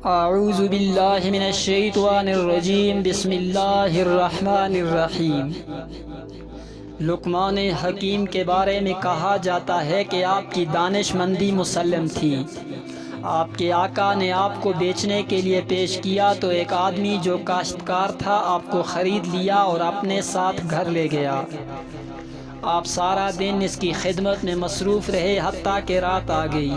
اعوذ باللہ من الشیطان الرجیم، بسم اللہ الرحمن الرحیم۔ لقمان حکیم کے بارے میں کہا جاتا ہے کہ آپ کی دانش مندی مسلم تھی۔ آپ کے آقا نے آپ کو بیچنے کے لیے پیش کیا تو ایک آدمی جو کاشتکار تھا آپ کو خرید لیا اور اپنے ساتھ گھر لے گیا۔ آپ سارا دن اس کی خدمت میں مصروف رہے حتیٰ کہ رات آ گئی۔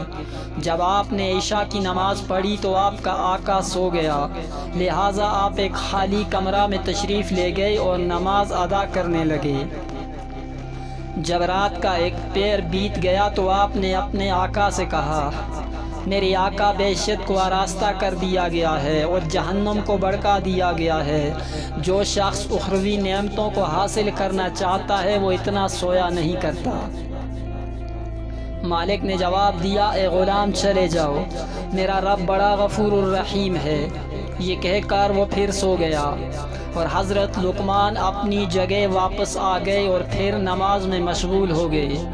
جب آپ نے عشاء کی نماز پڑھی تو آپ کا آقا سو گیا، لہٰذا آپ ایک خالی کمرہ میں تشریف لے گئے اور نماز ادا کرنے لگے۔ جب رات کا ایک پہر بیت گیا تو آپ نے اپنے آقا سے کہا، میرے آقا، بہشت کو آراستہ کر دیا گیا ہے اور جہنم کو بھڑکا دیا گیا ہے۔ جو شخص اخروی نعمتوں کو حاصل کرنا چاہتا ہے وہ اتنا سویا نہیں کرتا۔ مالک نے جواب دیا، اے غلام چلے جاؤ، میرا رب بڑا غفور الرحیم ہے۔ یہ کہہ کر وہ پھر سو گیا اور حضرت لقمان اپنی جگہ واپس آ گئے اور پھر نماز میں مشغول ہو گئے۔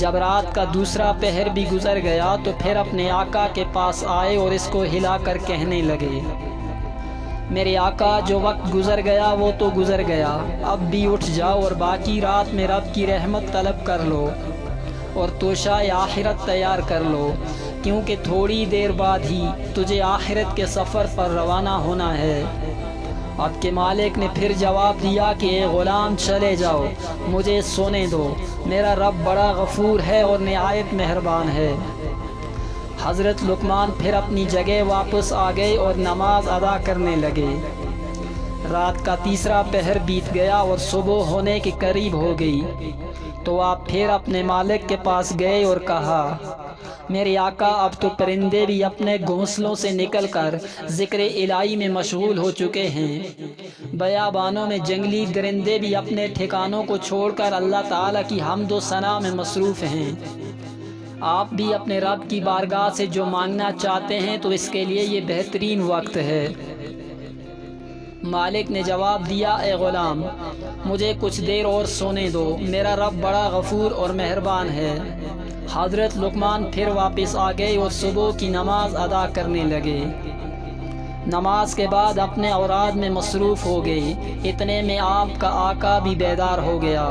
جب رات کا دوسرا پہر بھی گزر گیا تو پھر اپنے آقا کے پاس آئے اور اس کو ہلا کر کہنے لگے، میرے آقا، جو وقت گزر گیا وہ تو گزر گیا، اب بھی اٹھ جاؤ اور باقی رات میں رب کی رحمت طلب کر لو اور توشہ آخرت تیار کر لو، کیونکہ تھوڑی دیر بعد ہی تجھے آخرت کے سفر پر روانہ ہونا ہے۔ آپ کے مالک نے پھر جواب دیا کہ اے غلام چلے جاؤ، مجھے سونے دو، میرا رب بڑا غفور ہے اور نہایت مہربان ہے۔ حضرت لقمان پھر اپنی جگہ واپس آ گئے اور نماز ادا کرنے لگے۔ رات کا تیسرا پہر بیت گیا اور صبح ہونے کے قریب ہو گئی تو آپ پھر اپنے مالک کے پاس گئے اور کہا، میرے آقا، اب تو پرندے بھی اپنے گھونسلوں سے نکل کر ذکر الہی میں مشغول ہو چکے ہیں۔ بیابانوں میں جنگلی درندے بھی اپنے ٹھکانوں کو چھوڑ کر اللہ تعالیٰ کی حمد و ثنا میں مصروف ہیں۔ آپ بھی اپنے رب کی بارگاہ سے جو مانگنا چاہتے ہیں تو اس کے لیے یہ بہترین وقت ہے۔ مالک نے جواب دیا، اے غلام، مجھے کچھ دیر اور سونے دو، میرا رب بڑا غفور اور مہربان ہے۔ حضرت لقمان پھر واپس آ گئے اور صبح کی نماز ادا کرنے لگے۔ نماز کے بعد اپنے اوراد میں مصروف ہو گئے۔ اتنے میں آپ کا آقا بھی بیدار ہو گیا۔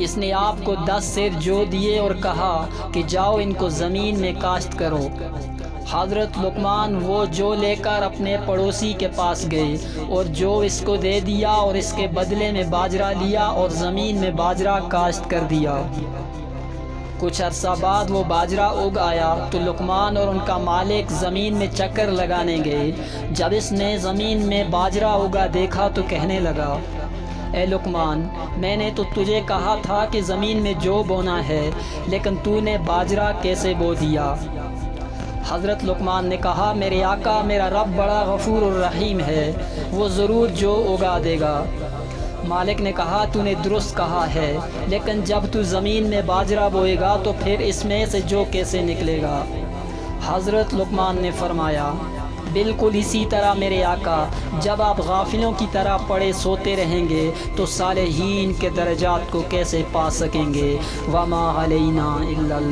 اس نے آپ کو 10 سیر جو دیے اور کہا کہ جاؤ ان کو زمین میں کاشت کرو۔ حضرت لقمان وہ جو لے کر اپنے پڑوسی کے پاس گئے اور جو اس کو دے دیا اور اس کے بدلے میں باجرہ لیا اور زمین میں باجرہ کاشت کر دیا۔ کچھ عرصہ بعد وہ باجرہ اگ آیا تو لقمان اور ان کا مالک زمین میں چکر لگانے گئے۔ جب اس نے زمین میں باجرہ اگا دیکھا تو کہنے لگا، اے لقمان، میں نے تو تجھے کہا تھا کہ زمین میں جو بونا ہے، لیکن تو نے باجرہ کیسے بو دیا؟ حضرت لقمان نے کہا، میرے آقا، میرا رب بڑا غفور الرحیم ہے، وہ ضرور جو اگا دے گا۔ مالک نے کہا، تو نے درست کہا ہے، لیکن جب تو زمین میں باجرہ بوئے گا تو پھر اس میں سے جو کیسے نکلے گا؟ حضرت لقمان نے فرمایا، بالکل اسی طرح میرے آقا، جب آپ غافلوں کی طرح پڑے سوتے رہیں گے تو صالحین کے درجات کو کیسے پا سکیں گے؟ وما علینا الا